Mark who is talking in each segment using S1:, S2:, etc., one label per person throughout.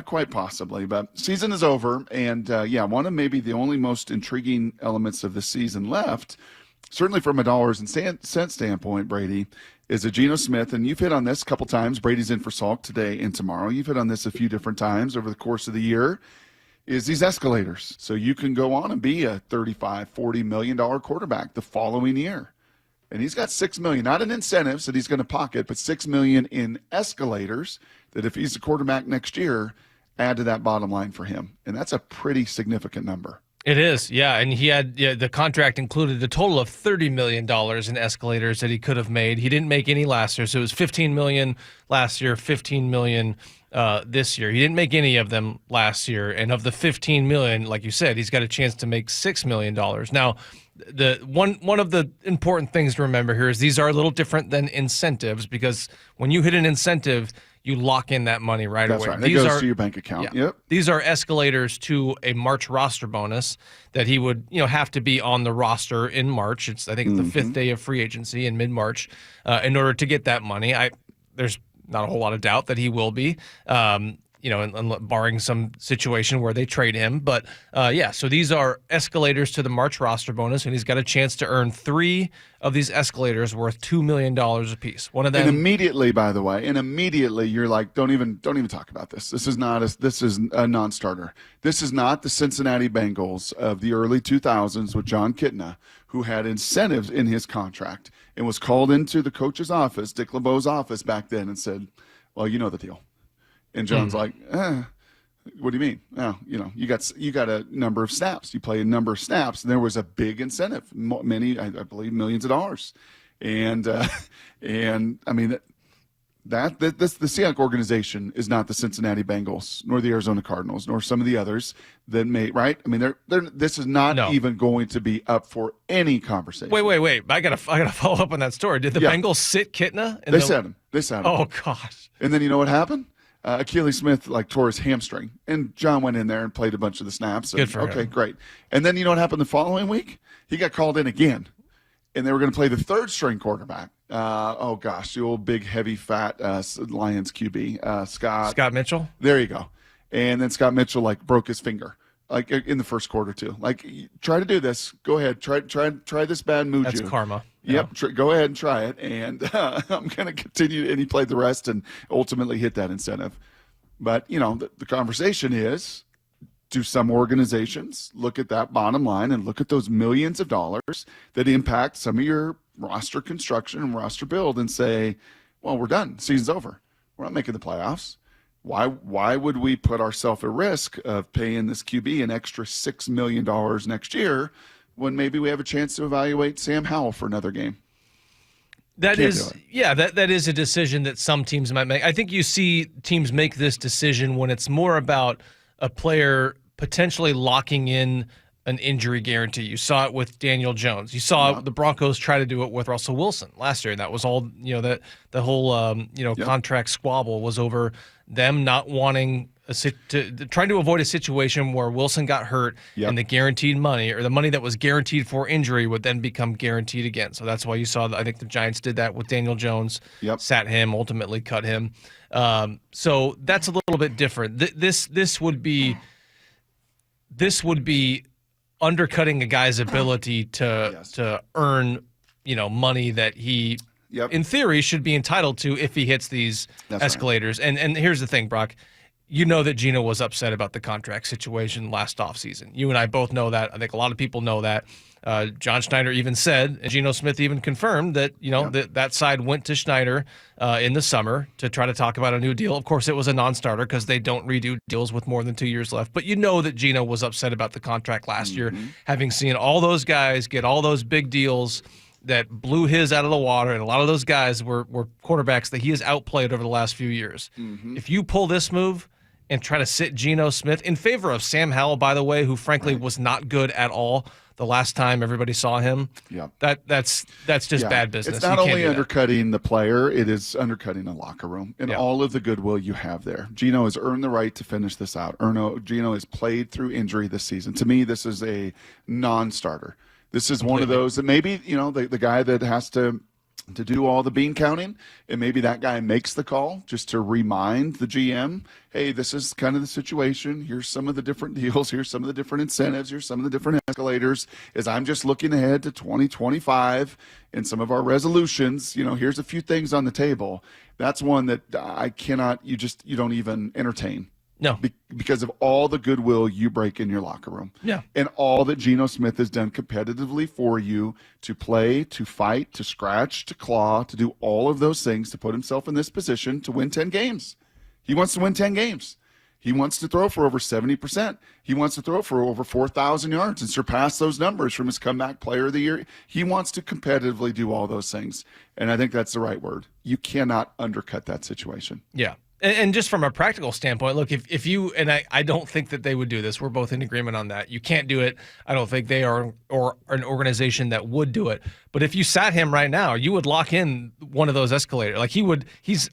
S1: Quite possibly, but season is over, and one of maybe the only most intriguing elements of the season left, certainly from a dollars and cents standpoint, Brady, is a Geno Smith, and you've hit on this a couple times. Brady's in for Salk today and tomorrow. You've hit on this a few different times over the course of the year, is these escalators. So you can go on and be a $35, $40 million quarterback the following year. And he's got $6 million, not in incentives that he's going to pocket, but $6 million in escalators that if he's a quarterback next year, add to that bottom line for him. And that's a pretty significant number.
S2: It is, yeah. And he had the contract included a total of $30 million in escalators that he could have made. He didn't make any last year, so it was $15 million last year, $15 million this year. He didn't make any of them last year. And of the $15 million, like you said, he's got a chance to make $6 million. Now, the one of the important things to remember here is these are a little different than incentives, because when you hit an incentive, you lock in that money right
S1: That's
S2: away.
S1: Right. It goes to your bank account.
S2: Yeah.
S1: Yep.
S2: These are escalators to a March roster bonus that he would, have to be on the roster in March. I think it's the fifth day of free agency in mid-March in order to get that money. There's not a whole lot of doubt that he will be. Barring some situation where they trade him. But, so these are escalators to the March roster bonus, and he's got a chance to earn 3 of these escalators worth $2 million apiece. One of them.
S1: And immediately, by the way, you're like, don't even talk about this. This is a non-starter. This is not the Cincinnati Bengals of the early 2000s with John Kitna, who had incentives in his contract and was called into the coach's office, Dick LeBeau's office back then, and said, well, you know the deal. And John's like, what do you mean? Oh, you got a number of snaps. You play a number of snaps, and there was a big incentive, many, I believe, millions of dollars. And I mean the Seahawks organization is not the Cincinnati Bengals, nor the Arizona Cardinals, nor some of the others that may, right? I mean, this is not even going to be up for any conversation.
S2: Wait. I gotta follow up on that story. Did the Bengals sit Kitna?
S1: They sat him.
S2: Oh gosh.
S1: And then you know what happened? Achilles Smith tore his hamstring, and John went in there and played a bunch of the snaps.
S2: Good for him.
S1: Okay, great. And then you know what happened the following week? He got called in again, and they were going to play the third string quarterback. The old big heavy fat Lions QB,
S2: Scott Mitchell.
S1: There you go. And then Scott Mitchell broke his finger in the first quarter too. Try to do this. Go ahead. Try this bad mood.
S2: That's karma.
S1: Yep. Go ahead and try it. And I'm going to continue. And he played the rest and ultimately hit that incentive. But, the conversation is, do some organizations look at that bottom line and look at those millions of dollars that impact some of your roster construction and roster build and say, well, we're done. Season's over. We're not making the playoffs. Why would we put ourselves at risk of paying this QB an extra $6 million next year when maybe we have a chance to evaluate Sam Howell for another game?
S2: That is a decision that some teams might make. I think you see teams make this decision when it's more about a player potentially locking in an injury guarantee. You saw it with Daniel Jones. You saw the Broncos try to do it with Russell Wilson last year. That was all, that the whole, contract squabble was over them not wanting trying to avoid a situation where Wilson got hurt and the guaranteed money, or the money that was guaranteed for injury, would then become guaranteed again. So that's why you saw I think the Giants did that with Daniel Jones, sat him, ultimately cut him. So that's a little bit different. This would be undercutting a guy's ability to earn, money that he, in theory, should be entitled to if he hits these escalators. Right. And here's the thing, Brock. You know that Geno was upset about the contract situation last offseason. You and I both know that. I think a lot of people know that. John Schneider even said, and Geno Smith even confirmed that, that side went to Schneider in the summer to try to talk about a new deal. Of course, it was a non-starter because they don't redo deals with more than 2 years left. But you know that Geno was upset about the contract last year, having seen all those guys get all those big deals that blew his out of the water, and a lot of those guys were quarterbacks that he has outplayed over the last few years. If you pull this move and try to sit Geno Smith in favor of Sam Howell, by the way, who frankly was not good at all the last time everybody saw him. That's just bad business.
S1: It's not only undercutting the player, it is undercutting the locker room and all of the goodwill you have there. Geno has earned the right to finish this out. Geno has played through injury this season. To me, this is a non-starter. This is one of those that maybe, the guy that has to to do all the bean counting, and maybe that guy makes the call just to remind the GM, hey, this is kind of the situation. Here's some of the different deals. Here's some of the different incentives. Here's some of the different escalators. As I'm just looking ahead to 2025 and some of our resolutions, here's a few things on the table. That's one that I cannot, you don't even entertain.
S2: No.
S1: Because of all the goodwill you break in your locker room.
S2: Yeah.
S1: And all that Geno Smith has done competitively for you to play, to fight, to scratch, to claw, to do all of those things, to put himself in this position to win 10 games. He wants to win 10 games. He wants to throw for over 70%. He wants to throw for over 4,000 yards and surpass those numbers from his comeback player of the year. He wants to competitively do all those things. And I think that's the right word. You cannot undercut that situation.
S2: Yeah. And just from a practical standpoint, look, if you, and I don't think that they would do this. We're both in agreement on that. You can't do it. I don't think they are or an organization that would do it. But if you sat him right now, you would lock in one of those escalators. Like he's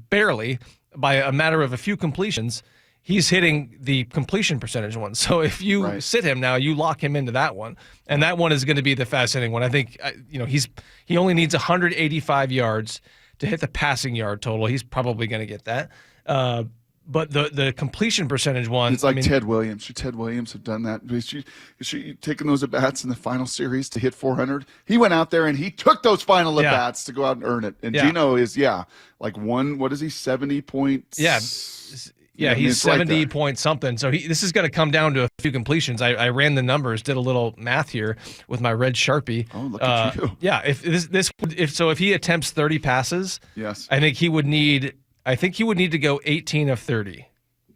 S2: barely, by a matter of a few completions, he's hitting the completion percentage one. So if you sit him now, you lock him into that one. And that one is going to be the fascinating one. I think, he only needs 185 yards to hit the passing yard total. He's probably going to get that. But the completion percentage one.
S1: It's like Ted Williams. Should Ted Williams have done that? Is she taking those at-bats in the final series to hit 400? He went out there and he took those final at-bats to go out and earn it. And Geno is, like what is he, 70 points?
S2: Yeah, he's 70 point something. So this is going to come down to a few completions. I ran the numbers, did a little math here with my red Sharpie.
S1: Oh, look at you.
S2: Yeah, if he attempts 30 passes,
S1: yes,
S2: I think he would need to go 18 of 30.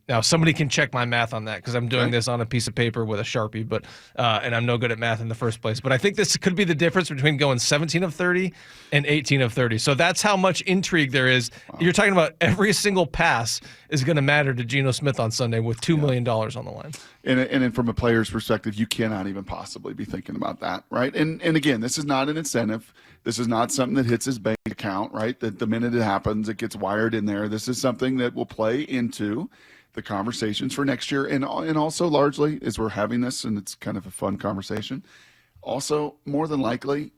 S2: Now, somebody can check my math on that because I'm doing this on a piece of paper with a Sharpie, but and I'm no good at math in the first place. But I think this could be the difference between going 17 of 30 and 18 of 30. So that's how much intrigue there is. Wow. You're talking about every single pass is going to matter to Geno Smith on Sunday with $2 million on the line.
S1: And from a player's perspective, you cannot even possibly be thinking about that, right? And again, this is not an incentive. This is not something that hits his bank account, right? That the minute it happens, it gets wired in there. This is something that will play into the conversations for next year, and also largely as we're having this, and it's kind of a fun conversation. Also, more than likely,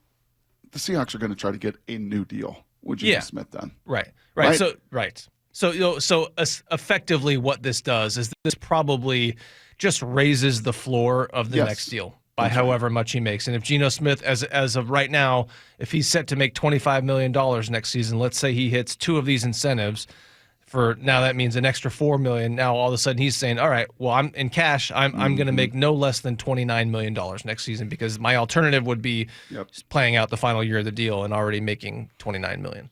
S1: the Seahawks are going to try to get a new deal with Geno Smith done.
S2: Right. So effectively, what this does is this probably just raises the floor of the next deal by however much he makes. And if Geno Smith, as of right now, if he's set to make $25 million next season, let's say he hits two of these incentives. For now, that means an extra $4 million. Now all of a sudden he's saying, "All right, well, I'm in cash. I'm going to make no less than $29 million next season because my alternative would be playing out the final year of the deal and already making $29 million."